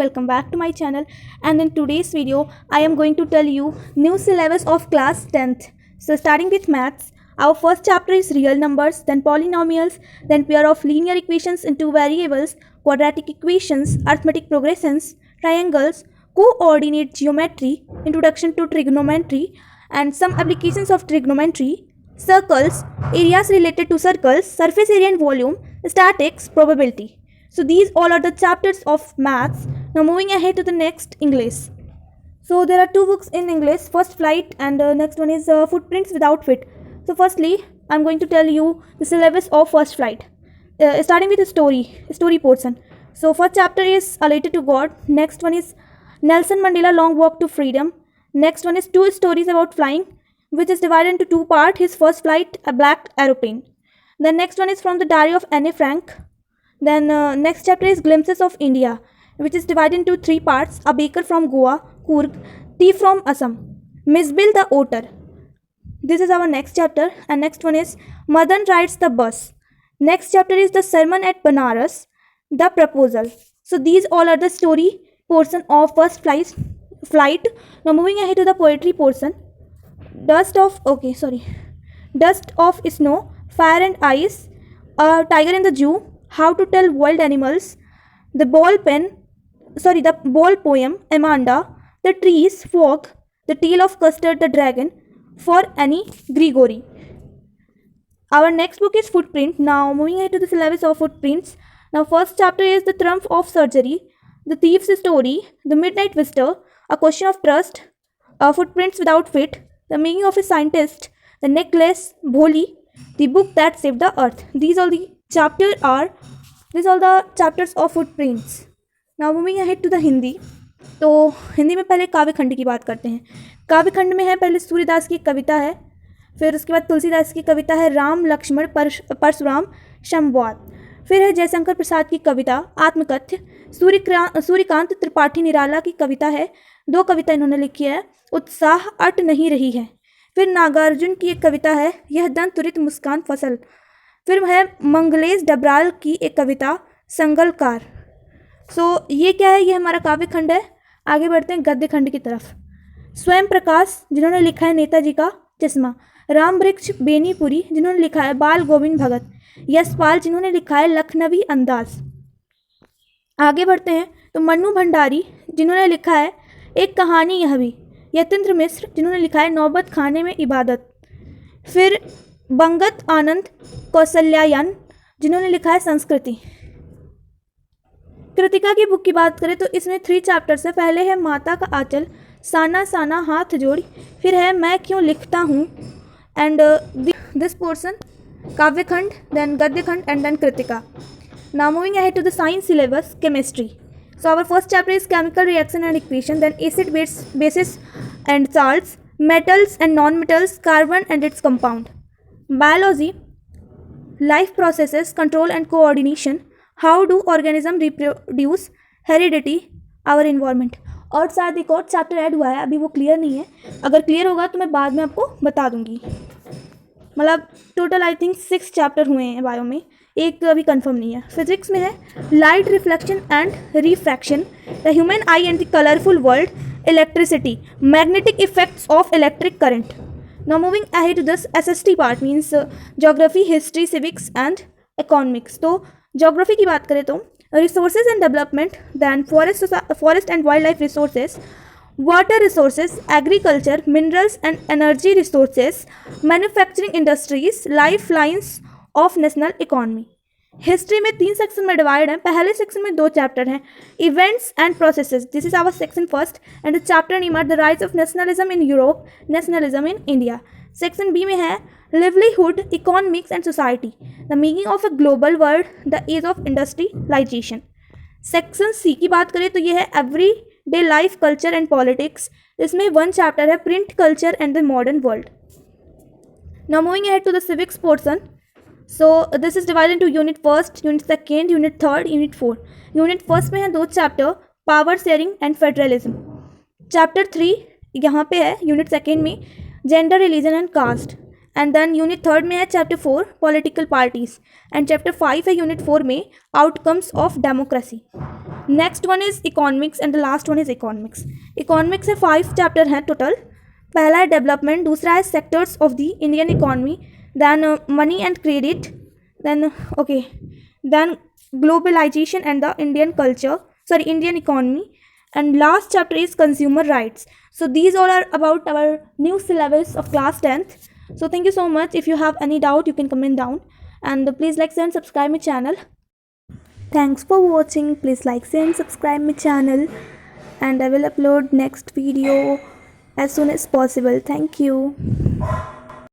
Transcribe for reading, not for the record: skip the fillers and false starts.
welcome back to my channel. And in today's video I am going to tell you new syllabus of class 10th. So starting with maths, our first chapter is real numbers, then polynomials, then pair of linear equations in two variables, quadratic equations, arithmetic progressions, triangles, coordinate geometry, introduction to trigonometry and some applications of trigonometry, circles, areas related to circles, surface area and volume, statics, probability. So these all are the chapters of maths. Now moving ahead to the next, English. So there are two books in English, first Flight and next one is Footprints Without Feet. So firstly I am going to tell you the syllabus of first Flight, starting with the story portion. So first chapter is A Letter to God, next one is Nelson Mandela Long Walk to Freedom, next one is Two Stories About Flying, which is divided into two parts, his first flight, a black aeroplane. Then next one is From the Diary of Anne Frank. Then next chapter is Glimpses of India, which is divided into three parts, A Baker from Goa, Coorg, Tea from Assam, Miss Bill the Otter. This is our next chapter, and next one is Madan Rides the Bus. Next chapter is The Sermon at Banaras, The Proposal. So these all are the story portion of first flight. Now moving ahead to the poetry portion. Dust of Snow, Fire and Ice, A Tiger in the Zoo, How to Tell Wild Animals, the ball poem, Amanda, The Trees, Fog, The Tale of Custard the Dragon, for Annie Gregory. Our next book is Footprint. Now moving ahead to the syllabus of Footprints. Now first chapter is The Triumph of Surgery, The Thief's Story, The Midnight Visitor, A Question of Trust, Footprints Without Feet, The Making of a Scientist, The Necklace, Bholi, The Book That Saved the Earth. These all the chapters of Footprints. Now moving ahead to the Hindi. तो हिंदी में पहले काव्य खंड की बात करते हैं. काव्य खंड में है पहले सूर्यदास की कविता है, फिर उसके बाद तुलसीदास की कविता है राम लक्ष्मण परशुराम संवाद, फिर है जयशंकर प्रसाद की कविता आत्मकथ्य, सूर्यकांत त्रिपाठी निराला की कविता है, दो कविता इन्होंने लिखी है, उत्साह अट नहीं रही है, फिर नागार्जुन की एक कविता है यह दंत तुरित मुस्कान फसल, फिर है मंगलेश डबराल की एक कविता संगलकार. सो ये क्या है, ये हमारा काव्य खंड है. आगे बढ़ते हैं गद्य खंड की तरफ. स्वयं प्रकाश जिन्होंने लिखा है नेताजी का चश्मा, राम वृक्ष बेनीपुरी जिन्होंने लिखा है बाल गोविंद भगत, यशपाल जिन्होंने लिखा है लखनवी अंदाज. आगे बढ़ते हैं तो मन्नू भंडारी जिन्होंने लिखा है एक कहानी यह भी, यतीन्द्र मिश्र जिन्होंने लिखा है नौबत खाने में इबादत, फिर बंगत आनंद कौशल्यायन जिन्होंने लिखा है संस्कृति. कृतिका की बुक की बात करें तो इसमें 3 चैप्टर्स है. पहले है माता का आंचल, साना साना हाथ जोड़, फिर है मैं क्यों लिखता हूँ एंड दिस पोर्शन काव्य खंड, देन गद्य खंड and then Kritika. Now moving ahead to the science syllabus, chemistry. So our first chapter is chemical reaction and equation, then acid bases and salts, metals and non-metals, carbon and its compound. Biology, life processes, control and coordination, how do organisms reproduce, heredity, our environment. और शायद एक और chapter add हुआ है, अभी वो clear नहीं है, अगर क्लियर होगा तो मैं बाद में आपको बता दूंगी. मतलब टोटल आई थिंक 6 चैप्टर हुए हैं बायो में, एक अभी कंफर्म नहीं है. फिजिक्स में है light reflection and refraction, the human eye and the colourful world, electricity, magnetic effects of electric current. Now moving ahead to this SST part means geography, history, civics and economics. तो geography की बात करें तो resources and development, then forest and wildlife resources, water resources, agriculture, minerals and energy resources, manufacturing industries, lifelines of national economy. History में 3 section में divide है. पहले section में 2 चैप्टर हैं, events and processes, this is our section first, and the chapter name are the rise of nationalism in Europe, nationalism in India. Section B में है livelihood, economics and society, the making of a global world, the age of industrialization. Section C की बात करें तो ये है everyday life, culture and politics. इसमें 1 chapter है print culture and the modern world. Now moving ahead to the civics portion. So this is divided into unit 1st, unit 2nd, unit 3rd, unit 4. unit 1st में है 2 chapter, power sharing and federalism. Chapter 3 यहाँ पे है unit 2nd में gender, religion and caste, and then unit 3rd में है chapter 4 political parties, and chapter 5 है unit 4 में outcomes of democracy. Next one is economics and the last one is economics. Economics से 5 chapter हैं total. पहला है development, दूसरा है sectors of the Indian economy, then money and credit, then globalization and the Indian culture, Indian economy, and last chapter is consumer rights. So these all are about our new syllabus of class 10th. So thank you so much. If you have any doubt, you can comment down, and please like, share and subscribe my channel. Thanks for watching. Please like, share and subscribe my channel, and I will upload next video as soon as possible. Thank you.